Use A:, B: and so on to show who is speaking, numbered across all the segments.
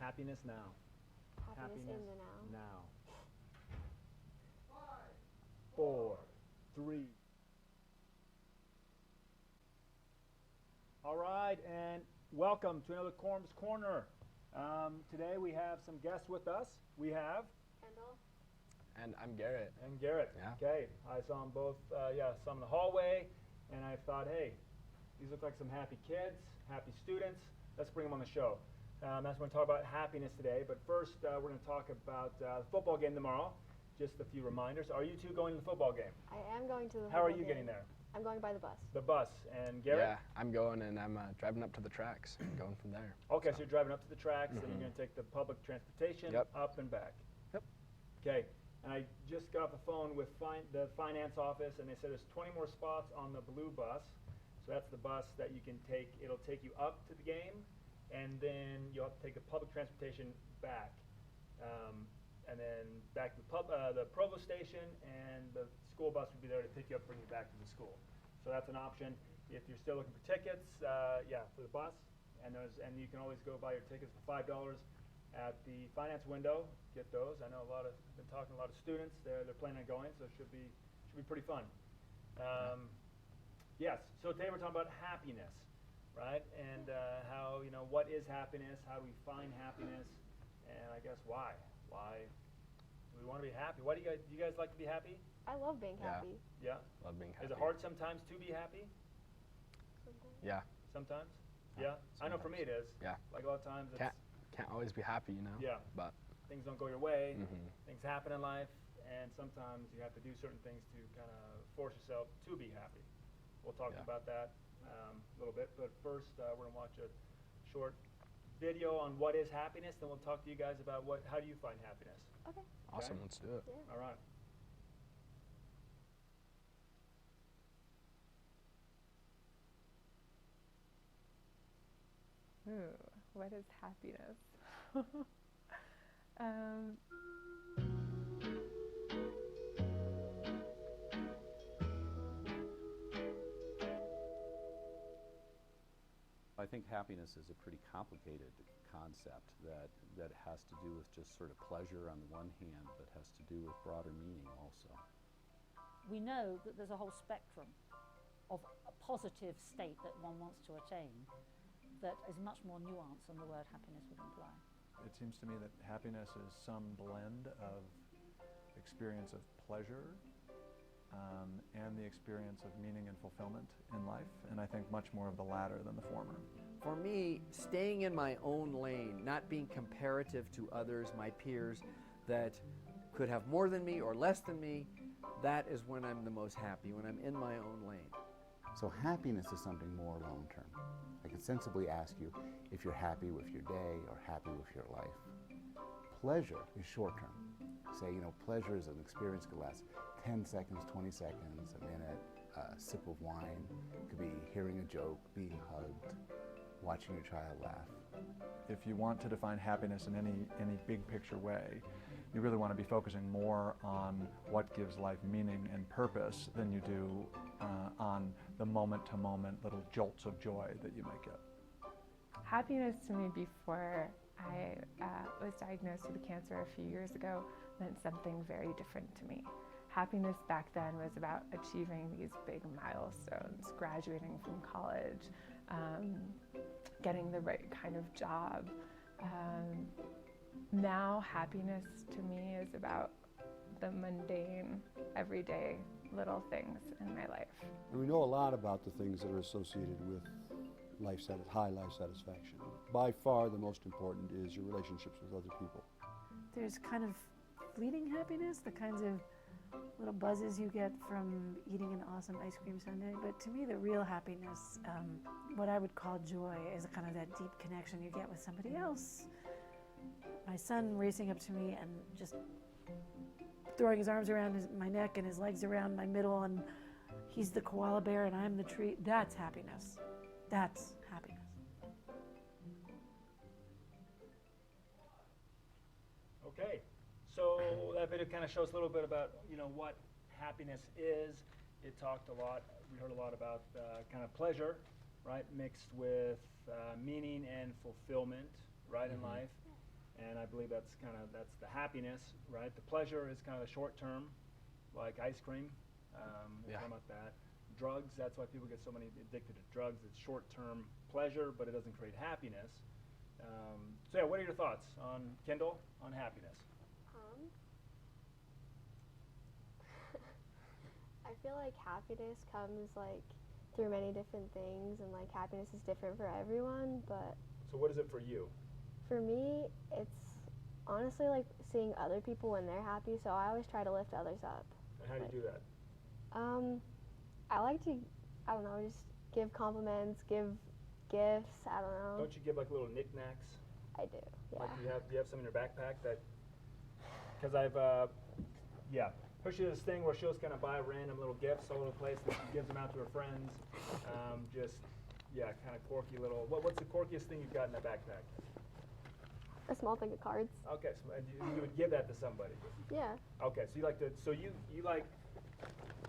A: happiness now.
B: Happiness in the now.
A: Now. 5, 4, 3. All right, and welcome to another Corom's Corner. Today we have some guests with us. We have
B: Kendall.
C: And I'm Garrett.
A: And Garrett.
C: Yeah.
A: Okay, I saw them both. Saw them in the hallway, and I thought, hey, these look like some happy kids, happy students. Let's bring them on the show. That's what we're going to talk about happiness today. But first, we're going to talk about the football game tomorrow. Just a few reminders. Are you two going to the football game?
B: I am going to the
A: How
B: football
A: are you
B: game.
A: getting there?
B: I'm going by the bus.
A: The bus. And Garrett?
C: Yeah, I'm going and I'm driving up to the tracks and going from there.
A: Okay, so you're driving up to the tracks and you're going to take the public transportation up and back.
C: Yep.
A: Okay, and I just got off the phone with the finance office, and they said there's 20 more spots on the blue bus. So that's the bus that you can take. It'll take you up to the game, and then you'll have to take the public transportation back. And then back to the Provo station, and the school bus would be there to pick you up, bring you back to the school. So that's an option. If you're still looking for tickets, for the bus, and you can always go buy your tickets for $5 at the finance window. Get those. I know been talking to a lot of students. They're planning on going, so it should be pretty fun. Yes. So today we're talking about happiness, right? And how what is happiness? How do we find happiness? And I guess why? Why do we want to be happy? Why do you guys like to be happy?
B: I love being
C: Yeah.
B: happy.
A: Yeah.
C: Love being happy.
A: Is it hard sometimes to be happy?
B: Sometimes.
C: Yeah.
A: Sometimes.
C: Yeah,
A: Yeah. I know for me it is.
C: Yeah.
A: Like a lot of times it's
C: Can't always be happy,
A: Yeah.
C: But
A: things don't go your way.
C: Mhm.
A: Things happen in life, and sometimes you have to do certain things to kind of force yourself to be happy. We'll talk about that a little bit, but first we're going to watch a short video on what is happiness, then we'll talk to you guys about how do you find happiness.
B: Okay.
C: awesome,
A: Okay.
C: let's do it.
B: Yeah.
A: All right.
D: Ooh, what is happiness? um,
E: I think happiness is a pretty complicated concept that has to do with just sort of pleasure on the one hand, but has to do with broader meaning also.
F: We know that there's a whole spectrum of a positive state that one wants to attain that is much more nuanced than the word happiness would imply.
G: It seems to me that happiness is some blend of experience of pleasure and the experience of meaning and fulfillment in life, and I think much more of the latter than the former.
H: For me, staying in my own lane, not being comparative to others, my peers, that could have more than me or less than me, that is when I'm the most happy, when I'm in my own lane.
I: So happiness is something more long-term. I could sensibly ask you if you're happy with your day or happy with your life. Pleasure is short-term. Say, pleasure is an experience that could last 10 seconds, 20 seconds, a minute, a sip of wine. It could be hearing a joke, being hugged, watching your child laugh.
G: If you want to define happiness in any big picture way, you really want to be focusing more on what gives life meaning and purpose than you do on the moment-to-moment little jolts of joy that you might get.
D: happiness to me before I was diagnosed with cancer a few years ago meant something very different to me. Happiness back then was about achieving these big milestones, graduating from college, getting the right kind of job. Now happiness to me is about the mundane, everyday little things in my life.
J: And we know a lot about the things that are associated with high life satisfaction. By far the most important is your relationships with other people.
K: There's kind of fleeting happiness, the kinds of little buzzes you get from eating an awesome ice cream sundae. But to me, the real happiness, what I would call joy, is kind of that deep connection you get with somebody else. My son racing up to me and just throwing his arms around my neck and his legs around my middle, and he's the koala bear and I'm the tree. That's happiness. That's happiness.
A: Okay, so that video kind of shows a little bit about what happiness is. It talked a lot. We heard a lot about kind of pleasure, right, mixed with meaning and fulfillment, right, in life. and I believe that's the happiness, right? The pleasure is kind of the short term, like ice cream. We'll
C: Yeah.
A: talk about that. Drugs, that's why people get so many addicted to drugs. It's short-term pleasure, but it doesn't create happiness. So yeah, what are your thoughts on Kendall on happiness?
B: I feel like happiness comes like through many different things, and like happiness is different for everyone, but
A: So what is it for you?
B: for me, it's honestly like seeing other people when they're happy, so I always try to lift others up.
A: And how do you do that?
B: I like to, I don't know, just give compliments, give gifts, I don't know.
A: Don't you give like little knickknacks?
B: I do, yeah.
A: Like do you have some in your backpack that? Because I've pushed you this thing where she'll just kind of buy random little gifts all over the place, and she gives them out to her friends. Kind of quirky little. What's the quirkiest thing you've got in that backpack?
B: A small thing of cards.
A: Okay, so you would give that to somebody.
B: Yeah.
A: Okay, so you like to. So you like.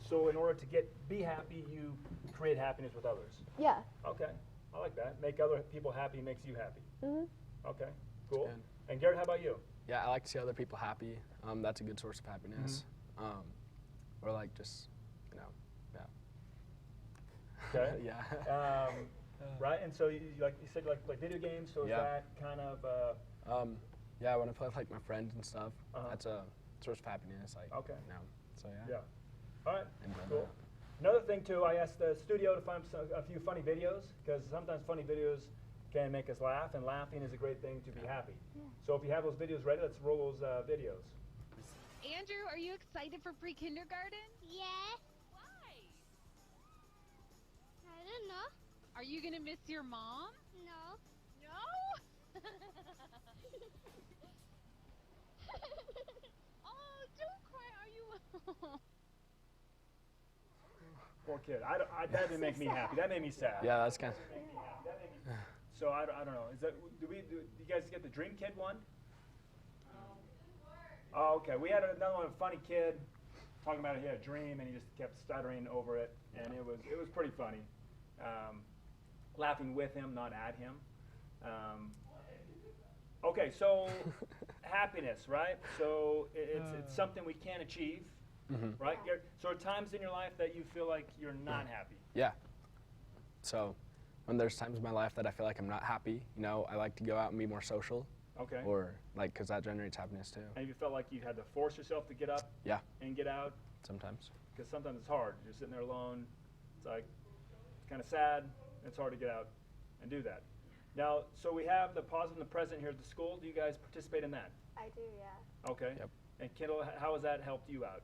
A: So in order to be happy, you create happiness with others.
B: Yeah.
A: Okay, I like that. Make other people happy makes you happy.
B: Mhm.
A: Okay, cool.
C: good.
A: And Garrett, how about you?
C: Yeah, I like to see other people happy. That's a good source of happiness. Or like just, yeah.
A: Okay.
C: Yeah.
A: Right, and so you said you like video games. So is
C: Yeah.
A: that kind of
C: Yeah, when I play with like my friends and stuff,
A: Uh-huh.
C: that's a source of happiness. Like,
A: Okay.
C: So yeah.
A: yeah. All right.
C: Enjoy
A: Cool.
C: that.
A: Another thing too, I asked the studio to find a few funny videos, because sometimes funny videos can make us laugh, and laughing is a great thing to be happy.
B: Yeah.
A: So if you have those videos ready, let's roll those videos.
L: Andrew, are you excited for pre-kindergarten?
M: Yes.
L: Why?
M: I don't know.
L: Are you gonna miss your mom?
M: No.
L: No? Oh, don't cry. Are you?
A: Poor kid. That didn't make me happy. That made me sad.
C: Yeah, that's kind of.
A: So I don't know. Is that do you guys get the Dream Kid one? Oh, okay. We had another one, a funny kid, talking about he had a dream and he just kept stuttering over it, and it was pretty funny. Laughing with him, not at him. Okay, so happiness, right? So it's something we can't achieve, right? So are times in your life that you feel like you're not happy?
C: Yeah. So when there's times in my life that I feel like I'm not happy, I like to go out and be more social.
A: Okay.
C: Or like, because that generates happiness too.
A: And you felt like you had to force yourself to get up
C: Yeah.
A: and get out?
C: Sometimes.
A: Because sometimes it's hard. You're sitting there alone. It's like kind of sad. It's hard to get out and do that. Now, so we have the positive and the present here at the school. Do you guys participate in that?
B: I do, yeah.
A: Okay.
C: Yep.
A: And Kendall, how has that helped you out?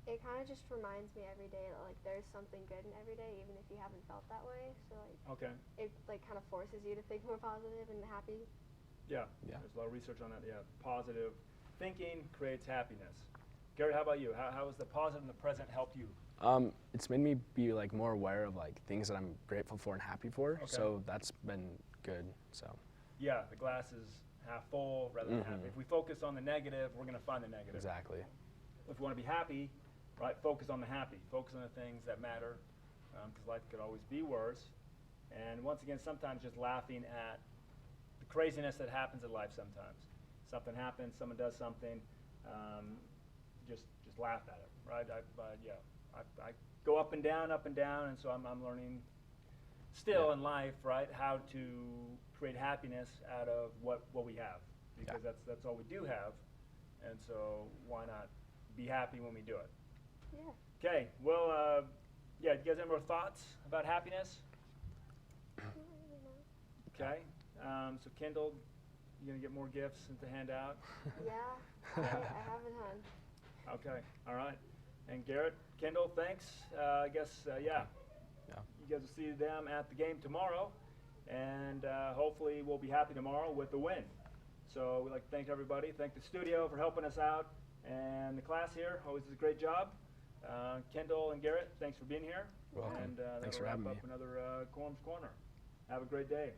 B: It kind of just reminds me every day that like there's something good in every day, even if you haven't felt that way. So like
A: Okay.
B: it like kind of forces you to think more positive and happy.
A: Yeah.
C: Yeah.
A: There's a lot of research on that. Yeah. Positive thinking creates happiness. Garrett, how about you? How has the positive and the present helped you?
C: It's made me be like more aware of like things that I'm grateful for and happy for.
A: Okay.
C: So that's been good. So.
A: Yeah, the glass is half full rather than half. If we focus on the negative, we're going to find the negative.
C: Exactly.
A: If we want to be happy, right, focus on the happy. Focus on the things that matter, because life could always be worse. And once again, sometimes just laughing at the craziness that happens in life sometimes. Something happens, someone does something, just laugh at it, right? I go up and down, and so I'm learning still in life, right, how to create happiness out of what we have, because that's all we do have, and so why not be happy when we do it?
B: Yeah.
A: Okay, well, do you guys have more thoughts about happiness? Okay, so Kendall, you gonna get more gifts to hand out?
B: Yeah, I have a ton.
A: Okay, all right. And Garrett, Kendall, thanks. I guess,
C: Yeah.
A: you guys will see them at the game tomorrow, and hopefully we'll be happy tomorrow with the win. So we'd like to thank everybody, thank the studio for helping us out, and the class here always does a great job. Kendall and Garrett, thanks for being here.
C: You're welcome.
A: And
C: Thanks
A: that'll
C: for
A: wrap
C: having
A: up
C: me.
A: another Corum's Corner. Have a great day.